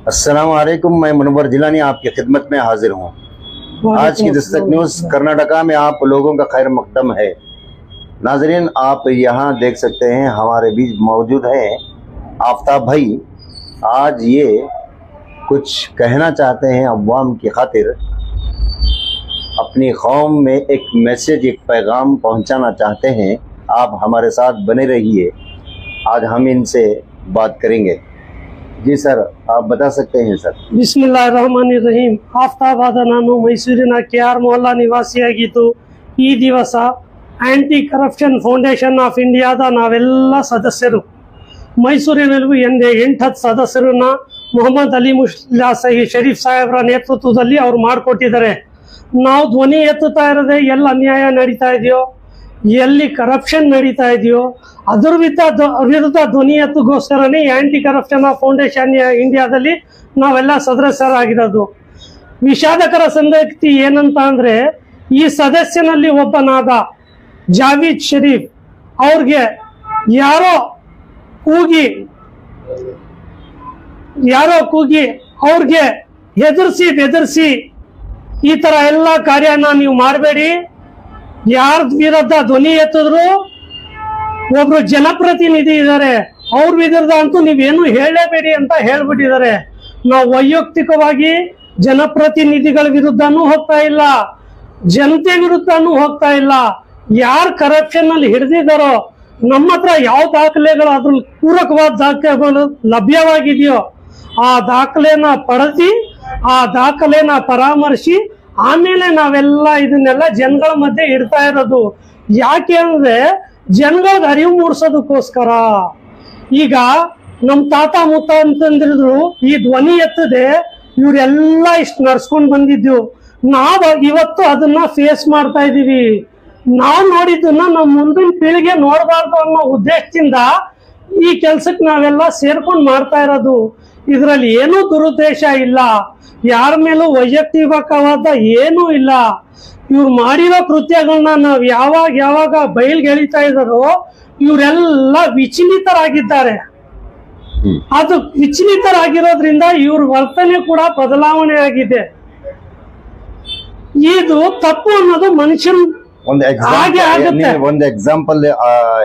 अस्सलामुअलैकुम, मैं मुनव्वर जिलानी आपकी खिदमत में हाजिर हूँ। आज की दस्तक न्यूज कर्नाटका में आप लोगों का खैर मकदम है। नाजरीन, आप यहाँ देख सकते हैं हमारे बीच मौजूद हैं आफ्ताब भाई। आज ये कुछ कहना चाहते हैं अवाम की खातिर, अपनी कौम में एक मैसेज, एक पैगाम पहुँचाना चाहते हैं। आप हमारे साथ बने रहिए, आज हम इनसे बात करेंगे। जी सर, आप बता सकते हैं सर। ಬಿಸ್ಮಿಲ್ಲಾಹಿರ್ರಹಮಾನಿರ್ರಹೀಮ್. ಆಫ್ತಾಬಾದ ನಾನು ಮೈಸೂರಿನ KR ಮೊಹಲ್ಲಾ ನಿವಾಸಿಯಾಗಿದ್ದು, ಈ ದಿವಸ ಆಂಟಿ ಕರಪ್ಷನ್ ಫೌಂಡೇಶನ್ ಆಫ್ ಇಂಡಿಯಾದ ನಾವೆಲ್ಲ ಸದಸ್ಯರು ಮೈಸೂರಿನಲ್ಲೂ 8-10 ಸದಸ್ಯರನ್ನ ಮೊಹಮ್ಮದ್ ಅಲಿ ಮುಲ್ಲಾ ಶರೀಫ್ ಸಾಹೇಬ್ರ ನೇತೃತ್ವದಲ್ಲಿ ಅವ್ರು ಮಾಡಿಕೊಟ್ಟಿದ್ದಾರೆ. ನಾವು ಧ್ವನಿ ಎತ್ತುತ್ತಾ ಇರೋದೇ ಎಲ್ಲಿ ಅನ್ಯಾಯ ನಡೀತಾ ಇದೆಯೋ, ಎಲ್ಲಿ ಕರಪ್ಷನ್ ನಡೀತಾ ಇದೆಯೋ ಅದ್ರ ವಿರುದ್ಧ ಧ್ವನಿ ಎತ್ತುಗೋಸ್ಕರನೇ ಆಂಟಿ ಕರಪ್ಷನ್ ಫೌಂಡೇಶನ್ ಇಂಡಿಯಾದಲ್ಲಿ ನಾವೆಲ್ಲ ಸದಸ್ಯರಾಗಿರೋದು. ವಿಷಾದಕರ ಸಂಗತಿ ಏನಂತ ಅಂದ್ರೆ, ಈ ಸದಸ್ಯನಲ್ಲಿ ಒಬ್ಬನಾದ ಜಾವೀದ್ ಶರೀಫ್ ಅವ್ರಿಗೆ ಯಾರೋ ಕೂಗಿ ಅವ್ರಿಗೆ ಬೆದರ್ಸಿ ಈ ತರ ಎಲ್ಲ ಕಾರ್ಯನ ನೀವು ಮಾಡಬೇಡಿ, ಯಾರ ವಿರುದ್ಧ ಧ್ವನಿ ಎತ್ತಿದ್ರು ಒಬ್ರು ಜನಪ್ರತಿನಿಧಿ ಇದ್ದಾರೆ, ಅವ್ರ ವಿರುದ್ಧ ಅಂತೂ ನೀವೇನು ಹೇಳಲೇಬೇಡಿ ಅಂತ ಹೇಳ್ಬಿಟ್ಟಿದ್ದಾರೆ. ನಾವು ವೈಯಕ್ತಿಕವಾಗಿ ಜನಪ್ರತಿನಿಧಿಗಳ ವಿರುದ್ಧನೂ ಹೋಗ್ತಾ ಇಲ್ಲ, ಜನತೆ ವಿರುದ್ಧನೂ ಹೋಗ್ತಾ ಇಲ್ಲ. ಯಾರು ಕರಪ್ಷನ್ ಅಲ್ಲಿ ಹಿಡಿದಿದ್ದಾರೋ, ನಮ್ಮ ಹತ್ರ ಯಾವ ದಾಖಲೆಗಳು ಅದ್ರಲ್ಲಿ ಪೂರಕವಾದ ದಾಖಲೆಗಳು ಲಭ್ಯವಾಗಿದೆಯೋ ಆ ದಾಖಲೆನ ಪಡೆದಿ, ಆ ದಾಖಲೆನ ಪರಾಮರ್ಶಿ ಆಮೇಲೆ ನಾವೆಲ್ಲ ಇದನ್ನೆಲ್ಲ ಜನಗಳ ಮಧ್ಯೆ ಇಡ್ತಾ ಇರೋದು. ಯಾಕೆ ಅಂದ್ರೆ ಜನಗಳಿಗೆ ಅರಿವು ಮೂಡಿಸೋದಕ್ಕೋಸ್ಕರ. ಈಗ ನಮ್ ತಾತ ಮುತ್ತ ಅಂತಂದಿದ್ರು ಈ ಧ್ವನಿ ಎತ್ತದೆ ಇವರೆಲ್ಲ ಇಷ್ಟು ನಡ್ಸ್ಕೊಂಡ್ ಬಂದಿದ್ದು. ನಾವು ಇವತ್ತು ಅದನ್ನ ಫೇಸ್ ಮಾಡ್ತಾ ಇದೀವಿ. ನಾವು ನೋಡಿದ್ದನ್ನ ನಮ್ಮ ಮುಂದಿನ ಪೀಳಿಗೆ ನೋಡಬಾರ್ದು ಅನ್ನೋ ಉದ್ದೇಶದಿಂದ ಈ ಕೆಲ್ಸಕ್ಕೆ ನಾವೆಲ್ಲ ಸೇರ್ಕೊಂಡು ಮಾಡ್ತಾ ಇರೋದು. ಇದರಲ್ಲಿ ಏನೂ ದುರುದ್ದೇಶ ಇಲ್ಲ, ಯಾರ ಮೇಲೂ ವೈಯಕ್ತಿಕವಾದ ಏನೂ ಇಲ್ಲ. ಇವ್ರು ಮಾಡಿರೋ ಕೃತ್ಯಗಳನ್ನ ನಾವು ಯಾವಾಗ ಬಯಲ್ಗೆಳಿತಾ ಇದ್ದಾರೋ ಇವರೆಲ್ಲ ವಿಚಲಿತರಾಗಿದ್ದಾರೆ. ಅದು ವಿಚಲಿತರಾಗಿರೋದ್ರಿಂದ ಇವ್ರ ವರ್ತನೆ ಕೂಡ ಬದಲಾವಣೆ ಆಗಿದೆ. ಇದು ತಪ್ಪು ಅನ್ನೋದು ಮನುಷ್ಯನ ಒಂದು ಎಕ್ಸಾಂಪಲ್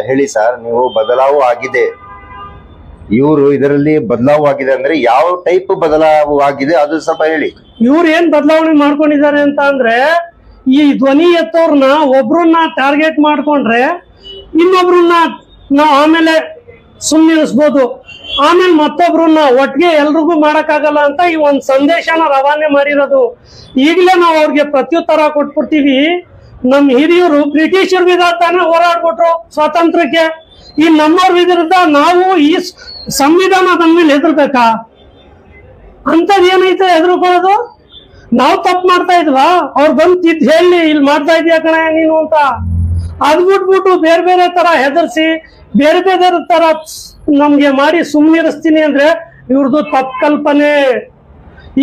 ಹೇಳಿ ಸರ್. ನೀವು ಬದಲಾವು ಆಗಿದೆ, ಇವರು ಇದರಲ್ಲಿ ಬದಲಾವು ಆಗಿದೆ ಅಂದ್ರೆ ಯಾವ ಟೈಪ್ ಬದಲಾವು ಆಗಿದೆ ಅದು ಸ್ವಲ್ಪ ಹೇಳಿ. ಇವ್ರು ಏನ್ ಬದಲಾವಣೆ ಮಾಡ್ಕೊಂಡಿದ್ದಾರೆ ಅಂತ ಅಂದ್ರೆ, ಈ ಧ್ವನಿ ಎತ್ತೋರ್ನ ಒಬ್ರನ್ನ ಟಾರ್ಗೆಟ್ ಮಾಡ್ಕೊಂಡ್ರೆ ಇನ್ನೊಬ್ರನ್ನ ನಾವು ಆಮೇಲೆ ಸುಮ್ಮನಿರಿಸ್ಬೋದು, ಆಮೇಲೆ ಮತ್ತೊಬ್ರನ್ನ ಒಟ್ಟಿಗೆ ಎಲ್ರಿಗೂ ಮಾಡಕ್ಕಾಗಲ್ಲ ಅಂತ ಈ ಒಂದ್ ಸಂದೇಶನ ರವಾನೆ ಮಾಡಿರೋದು. ಈಗಲೇ ನಾವು ಅವ್ರಿಗೆ ಪ್ರತ್ಯುತ್ತರ ಕೊಟ್ಬಿಡ್ತೀವಿ. ನಮ್ ಹಿರಿಯರು ಬ್ರಿಟಿಷರ ವಿರುದ್ಧನೇ ಹೋರಾಡ್ಬಿಟ್ರು ಸ್ವಾತಂತ್ರ್ಯಕ್ಕೆ. ಈ ನಮ್ಮವ್ರ ವಿರುದ್ಧ ನಾವು ಈ ಸಂವಿಧಾನದ ಮೇಲೆ ಹೆದರ್ಬೇಕಾ? ಅಂತದ್ ಏನೈತೆ ಹೆದರ್ಕೊಳ್ಳೋದು? ನಾವು ತಪ್ಪು ಮಾಡ್ತಾ ಇದ್ವಾ? ಅವ್ರು ಬಂದು ಹೇಳಿ ಇಲ್ಲಿ ಮಾಡ್ತಾ ಇದೀಯ ಕಣ ನೀನು ಅಂತ. ಅದ್ ಬಿಟ್ಬಿಟ್ಟು ಬೇರೆ ತರ ಹೆದರ್ಸಿ ಬೇರೆ ತರ ನಮ್ಗೆ ಮಾಡಿ ಸುಮ್ಮನಿರಿಸ್ತೀನಿ ಅಂದ್ರೆ ಇವ್ರದ್ದು ತಪ್ಪು ಕಲ್ಪನೆ.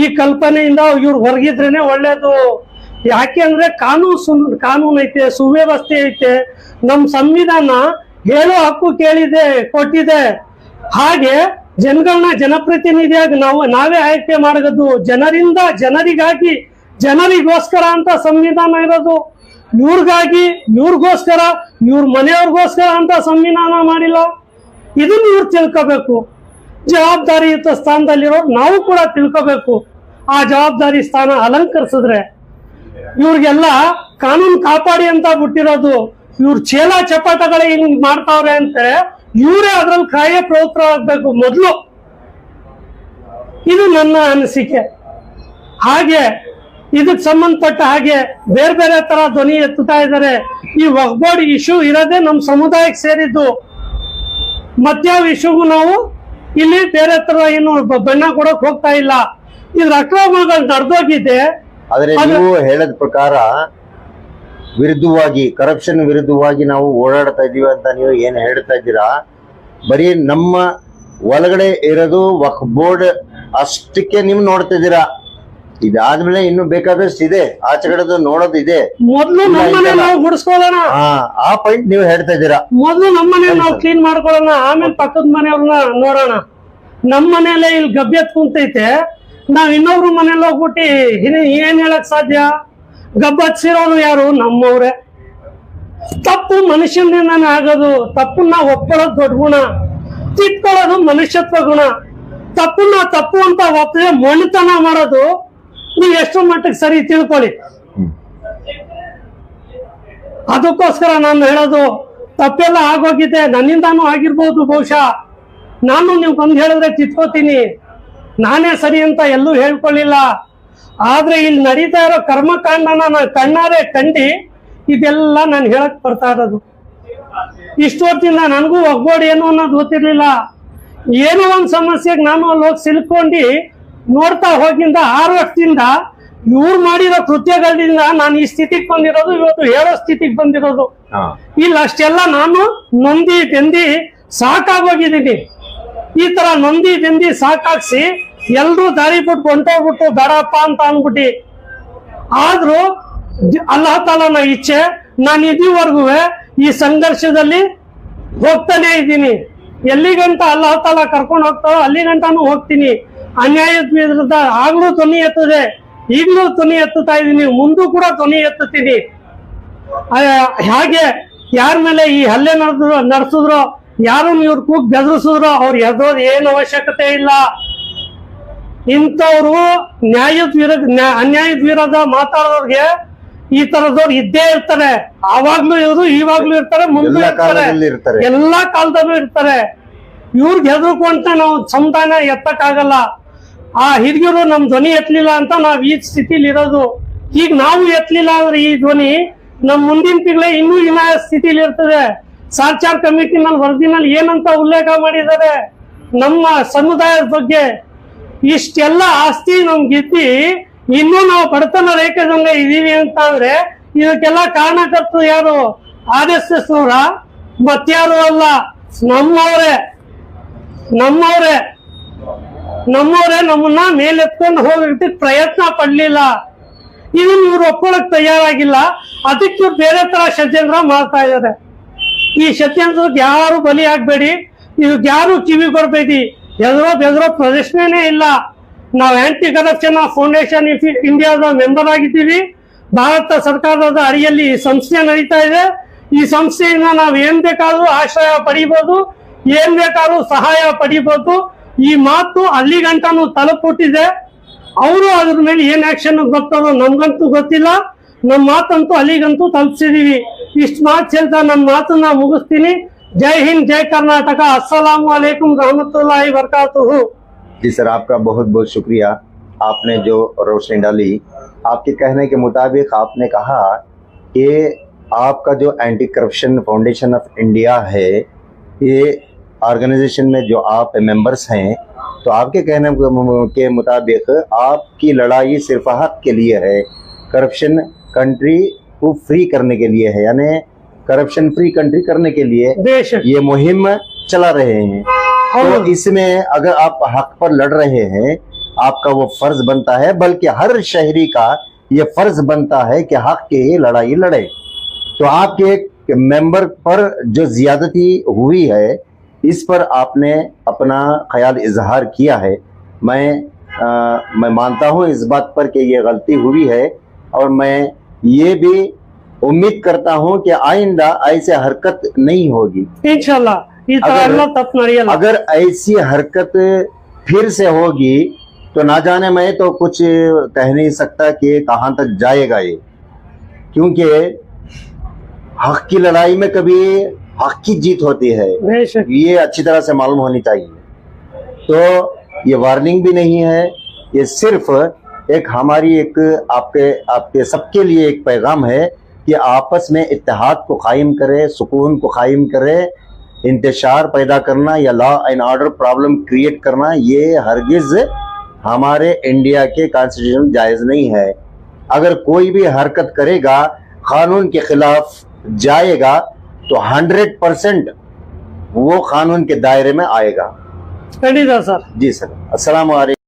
ಈ ಕಲ್ಪನೆಯಿಂದ ಇವ್ರು ಹೊರಗಿದ್ರೇನೆ ಒಳ್ಳೇದು. ಯಾಕೆ ಅಂದ್ರೆ ಕಾನೂನು ಐತೆ, ಸುವ್ಯವಸ್ಥೆ ಐತೆ, ನಮ್ ಸಂವಿಧಾನ ಹೇಳೋ ಹಕ್ಕು ಕೊಟ್ಟಿದೆ. ಹಾಗೆ ಜನಗಳನ್ನ ಜನಪ್ರತಿನಿಧಿಯಾಗಿ ನಾವೇ ಆಯ್ಕೆ ಮಾಡೋದು. ಜನರಿಗಾಗಿ ಜನರಿಗೋಸ್ಕರ ಅಂತ ಸಂವಿಧಾನ ಇರೋದು. ಇವ್ರಿಗೋಸ್ಕರ ಇವ್ರ ಮನೆಯವ್ರಿಗೋಸ್ಕರ ಅಂತ ಸಂವಿಧಾನ ಮಾಡಿಲ್ಲ. ಇದನ್ನ ಇವ್ರು ತಿಳ್ಕೋಬೇಕು. ಜವಾಬ್ದಾರಿಯುತ ಸ್ಥಾನದಲ್ಲಿರೋ ನಾವು ಕೂಡ ತಿಳ್ಕೋಬೇಕು. ಆ ಜವಾಬ್ದಾರಿ ಸ್ಥಾನ ಅಲಂಕರಿಸಿದ್ರೆ ಇವ್ರಿಗೆಲ್ಲ ಕಾನೂನು ಕಾಪಾಡಿ ಅಂತ ಬಿಟ್ಟಿರೋದು. ಇವ್ರು ಚೇಲ ಚಪಾಟಗಳೇ ಹಿಂಗ್ ಮಾಡ್ತಾವ್ರೆ ಅಂತ ಇವರೇ ಅದ್ರಲ್ಲಿ ಪ್ರವೃತ್ತರಾಗಬೇಕು ಮೊದಲು. ಇದು ನನ್ನ ಅನಿಸಿಕೆ. ಹಾಗೆ ಇದಕ್ಕೆ ಸಂಬಂಧಪಟ್ಟ ಹಾಗೆ ಬೇರೆ ತರ ಧ್ವನಿ ಎತ್ತುತ್ತಾ ಇದ್ದಾರೆ. ಈ ವಕ್ಫ್ ಬೋರ್ಡ್ ಇಶ್ಯೂ ಇರೋದೇ ನಮ್ಮ ಸಮುದಾಯಕ್ಕೆ ಸೇರಿದ್ದು. ಮತ್ಯಾವ ಇಶ್ಯೂಗೂ ನಾವು ಇಲ್ಲಿ ಬೇರೆ ತರ ಏನು ಬಣ್ಣ ಕೊಡಕ್ ಹೋಗ್ತಾ ಇಲ್ಲ. ಇದ್ರ ಅಕ್ರಮಗಳು ನಡೆದೋಗಿದೆ. ಆದ್ರೆ ನೀವು ಹೇಳದ ಪ್ರಕಾರ ವಿರುದ್ಧವಾಗಿ, ಕರಪ್ಷನ್ ವಿರುದ್ಧವಾಗಿ ನಾವು ಓಡಾಡ್ತಾ ಇದೀವಿ ಅಂತ ನೀವು ಏನ್ ಹೇಳ್ತಾ ಇದ್ದೀರಾ, ಬರೀ ನಮ್ಮ ಒಳಗಡೆ ಇರೋದು ವಕ್ಫ್ ಬೋರ್ಡ್ ಅಷ್ಟಕ್ಕೆ ನೀವು ನೋಡ್ತಾ ಇದ್ದೀರಾ. ಇದಾದ್ಮೇಲೆ ಇನ್ನು ಬೇಕಾದಷ್ಟು ಇದೆ, ಆಚೆ ಕಡೆದು ನೋಡೋದು ಇದೆ. ಮೊದ್ಲು ನಮ್ಮನೆ ನಾವು ಗುಡಿಸ್ಕೊಳ್ಳೋಣ, ಆ ಪಾಯಿಂಟ್ ನೀವು ಹೇಳ್ತಾ ಇದ್ದೀರಾ. ಮೊದ್ಲು ನಮ್ಮನೆ ನಾವು ಕ್ಲೀನ್ ಮಾಡ್ಕೊಳ್ಳೋಣ, ಆಮೇಲೆ ಪಕ್ಕದ ಮನೆಯವ್ರನ್ನ ನೋಡೋಣ. ನಮ್ಮ ಮನೇಲೆ ಇಲ್ಲಿ ಗಬ್ಬೆತ್ ಕುಂತೈತೆ, ನಾವ್ ಇನ್ನೊಬ್ರು ಮನೇಲಿ ಹೋಗ್ಬಿಟ್ಟು ಏನ್ ಹೇಳಕ್ ಸಾಧ್ಯ? ಗಬ್ಬಚ್ಚಿರೋರು ಯಾರು? ನಮ್ಮವ್ರೆ. ತಪ್ಪು ಮನುಷ್ಯನಿಂದಾನೆ ಆಗೋದು. ತಪ್ಪನ್ನ ಒಪ್ಕೊಳ್ಳೋದು ದೊಡ್ಡ ಗುಣ, ತಿದ್ಕೊಳ್ಳೋದು ಮನುಷ್ಯತ್ವ ಗುಣ. ತಪ್ಪನ್ನ ತಪ್ಪು ಅಂತ ಒಪ್ಪಿದ್ರೆ ಮೊಣತನ ಮಾಡೋದು ನೀವು ಎಷ್ಟು ಮಟ್ಟಿಗೆ ಸರಿ ತಿಳ್ಕೊಳ್ಳಿ. ಅದಕ್ಕೋಸ್ಕರ ನಾನು ಹೇಳೋದು, ತಪ್ಪೆಲ್ಲ ಆಗೋಗಿದೆ, ನನ್ನಿಂದಾನು ಆಗಿರ್ಬೋದು ಬಹುಶಃ. ನಾನು ನೀವು ಬಂದು ಹೇಳಿದ್ರೆ ತಿದ್ಕೋತೀನಿ, ನಾನೇ ಸರಿ ಅಂತ ಎಲ್ಲೂ ಹೇಳ್ಕೊಳ್ಳಿಲ್ಲ. ಆದ್ರೆ ಇಲ್ಲಿ ನಡೀತಾ ಇರೋ ಕರ್ಮಕಾಂಡನ ನಾನು ಕಣ್ಣಾರೆ ಕಂಡು ಇದೆಲ್ಲ ನಾನು ಹೇಳಕ್ ಬರ್ತಾ ಇರೋದು. ಇಷ್ಟು ಹೊತ್ತಿಂದ ನನಗೂ ಒಗ್ಗೂಡಿ ಏನು ಅನ್ನೋದು ಗೊತ್ತಿರ್ಲಿಲ್ಲ. ಏನೋ ಒಂದು ಸಮಸ್ಯೆಗೆ ನಾನು ಅಲ್ಲಿ ಹೋಗಿ ಸಿಲ್ಕೊಂಡು ನೋಡ್ತಾ ಹೋಗಿಂದ 6 ವರ್ಷದಿಂದ ಇವ್ರು ಮಾಡಿರೋ ಕೃತ್ಯಗಳಿಂದ ನಾನು ಈ ಸ್ಥಿತಿಗೆ ಬಂದಿರೋದು, ಇವತ್ತು ಹೇಳೋ ಸ್ಥಿತಿಗೆ ಬಂದಿರೋದು. ಇಲ್ಲ ಅಷ್ಟೆಲ್ಲ ನಾನು ನೊಂದಿ ಬೆಂದಿ ಸಾಕಾಗೋಗಿದ್ದೀನಿ. ಈ ತರ ನೊಂದಿ ಬೆಂದಿ ಸಾಕಾಗ್ಸಿ ಎಲ್ರೂ ದಾರಿ ಬಿಟ್ಟು ಹೊಂಟೋಗ್ಬಿಟ್ಟು ಬೇಡಪ್ಪ ಅಂತ ಅಂದ್ಬಿಟ್ಟು, ಆದ್ರೂ ಅಲ್ಲಾಹ್ ತಾಲನ ಇಚ್ಛೆ ನಾನು ಇದುವರೆಗೂ ಈ ಸಂಘರ್ಷದಲ್ಲಿ ಹೋಗ್ತಾನೆ ಇದ್ದೀನಿ. ಎಲ್ಲಿಗಂಟ ಅಲ್ಲಾಹ್ ತಾಲ ಕರ್ಕೊಂಡು ಹೋಗ್ತಾರೋ ಅಲ್ಲಿಗಂಟಾನು ಹೋಗ್ತೀನಿ. ಅನ್ಯಾಯದ ವಿರುದ್ಧ ಆಗ್ಲೂ ಧ್ವನಿ ಎತ್ತದೆ, ಈಗಲೂ ಧ್ವನಿ ಎತ್ತುತ್ತಾ ಇದ್ದೀನಿ, ಮುಂದೂ ಕೂಡ ಧ್ವನಿ ಎತ್ತುತ್ತೀನಿ. ಹಾಗೆ ಯಾರ ಮೇಲೆ ಈ ಹಲ್ಲೆ ನಡೆಸಿದ್ರು, ಯಾರು ಇವ್ರ ಕೂಗ್ ಬೆದರಿಸಿದ್ರು, ಅವ್ರು ಎದ್ರೋದು ಏನು ಅವಶ್ಯಕತೆ ಇಲ್ಲ. ಇಂಥವ್ರು ಅನ್ಯಾಯದ ವಿರೋಧ ಮಾತಾಡೋರ್ಗೆ ಈ ತರದವ್ರು ಇದ್ದೇ ಇರ್ತಾರೆ. ಆವಾಗ್ಲೂ ಇವರು ಇವಾಗ್ಲೂ ಇರ್ತಾರೆ, ಮುಂದೆ ಇರ್ತಾರೆ, ಎಲ್ಲಾ ಕಾಲದಲ್ಲೂ ಇರ್ತಾರೆ. ಇವ್ರಿಗೆ ಹೆದರ್ಕೊಂತ ನಾವು ಸಂತಾನ ಎತ್ತಕ್ಕಾಗಲ್ಲ. ಆ ಹಿರಿಯರು ನಮ್ ಧ್ವನಿ ಎತ್ತಲಿಲ್ಲ ಅಂತ ನಾವ್ ಈ ಸ್ಥಿತಿಲಿ ಇರೋದು. ಈಗ ನಾವು ಎತ್ತಲಿಲ್ಲ ಅಂದ್ರೆ ಈ ಧ್ವನಿ ನಮ್ ಮುಂದಿನ ತಿಂಗಳೇ ಇನ್ನೂ ಹೀನಾಯ ಸ್ಥಿತಿಲಿ ಇರ್ತದೆ. ಸಾರ್ಚಾರ್ ಕಮಿಟಿನಲ್ಲಿ ವರದಿನಲ್ಲಿ ಏನಂತ ಉಲ್ಲೇಖ ಮಾಡಿದ್ದಾರೆ ನಮ್ಮ ಸಮುದಾಯದ ಬಗ್ಗೆ. ಇಷ್ಟೆಲ್ಲ ಆಸ್ತಿ ನಮ್ಗಿದ್ದಿ ಇನ್ನೂ ನಾವು ಬಡತನ ರೇಖೆದಂಗೆ ಇದೀವಿ ಅಂತ ಅಂದ್ರೆ ಇದಕ್ಕೆಲ್ಲ ಕಾರಣಕರ್ತರು ಯಾರು? RSS ನವರ? ಮತ್ಯಾರು ಅಲ್ಲ, ನಮ್ಮವ್ರೆ ನಮ್ಮನ್ನ ಮೇಲೆತ್ಕೊಂಡು ಹೋಗಕ್ಕೆ ಪ್ರಯತ್ನ ಪಡ್ಲಿಲ್ಲ. ಇದನ್ನ ಇವ್ರು ಒಪ್ಕೊಳಕ್ ತಯಾರಾಗಿಲ್ಲ. ಅದಕ್ಕೆ ಇವ್ರು ಬೇರೆ ತರ ಷಡ್ಯಂತ್ರ ಮಾಡ್ತಾ ಇದ್ದಾರೆ. ಈ ಷಡ್ಯಂತ್ರಕ್ಕೆ ಯಾರು ಬಲಿ ಆಗ್ಬೇಡಿ, ಇದಕ್ಕೆ ಯಾರು ಕಿವಿ ಕೊಡ್ಬೇಡಿ. ಬೆದರೋ ಪ್ರದರ್ಶನೇ ಇಲ್ಲ. ನಾವು ಆಂಟಿ ಕರಪ್ಷನ್ ಫೌಂಡೇಶನ್ ಇಂಡಿಯಾದ ಮೆಂಬರ್ ಆಗಿದ್ದೀವಿ. ಭಾರತ ಸರ್ಕಾರದ ಅಡಿಯಲ್ಲಿ ಈ ಸಂಸ್ಥೆ ನಡೀತಾ ಇದೆ. ಈ ಸಂಸ್ಥೆಯಿಂದ ನಾವು ಏನ್ ಬೇಕಾದ್ರೂ ಆಶ್ರಯ ಪಡಿಬಹುದು, ಏನ್ ಬೇಕಾದ್ರೂ ಸಹಾಯ ಪಡಿಬಹುದು. ಈ ಮಾತು ಅಲ್ಲಿಗಂಟಾನು ತಲುಪಿಟ್ಟಿದೆ. ಅವರು ಅದ್ರ ಮೇಲೆ ಏನ್ ಆಕ್ಷನ್ ಗೊತ್ತಾರೋ ನಮ್ಗಂತೂ ಗೊತ್ತಿಲ್ಲ. ನಮ್ಮ ಮಾತಂತೂ ಅಲ್ಲಿಗಂತೂ ತಲುಪಿಸಿದೀವಿ. ಇಷ್ಟು ಮಾತು ಹೇಳ್ತಾ ನನ್ನ ಮಾತನ್ನ ಮುಗಿಸ್ತೀನಿ. जय हिंद, जय कर्नाटक, अस्सलाम वालेकुम रहमतुल्लाहि वबरकातुहू। जी सर, आपका बहुत बहुत शुक्रिया। आपने जो रोशनी डाली, आपके कहने के मुताबिक आपने कहा कि आपका जो anti corruption foundation of India है, ये ऑर्गेनाइजेशन में जो आप मेंबर्स हैं, तो आपके कहने के मुताबिक आपकी लड़ाई सिर्फ हक के लिए है, करप्शन कंट्री को फ्री करने के लिए है, यानी करप्शन फ्री कंट्री करने के लिए ये मुहिम चला रहे हैं। तो इसमें अगर आप हक पर लड़ रहे हैं, आपका वो फर्ज बनता है, बल्कि हर शहरी का ये फर्ज बनता है कि हक की लड़ाई लड़े। तो आपके मेंबर पर जो ज्यादती हुई है, इस पर आपने अपना ख्याल इजहार किया है। मैं मानता हूँ इस बात पर कि ये गलती हुई है, और मैं ये भी उम्मीद करता हूं कि आइंदा ऐसे हरकत नहीं होगी इंशाल्लाह। अगर ऐसी हरकत फिर से होगी तो ना जाने, मैं तो कुछ कह नहीं सकता कि कहां तक जाएगा ये, क्योंकि हक की लड़ाई में कभी हक की जीत होती है, ये अच्छी तरह से मालूम होनी चाहिए। तो ये वार्निंग भी नहीं है, ये सिर्फ एक हमारी एक आपके सबके लिए एक पैगाम है कि आपस में इत्तेहाद को कायम करे, सुकून को कायम करे। इंतशार पैदा करना या law and order problem create करना, ये हरगिज हमारे इंडिया के कॉन्स्टिट्यूशन जायज नहीं है। अगर कोई भी हरकत करेगा, कानून के खिलाफ जाएगा, तो 100% वो कानून के दायरे में आएगा। सर। जी सर, अस्सलाम वालेकुम।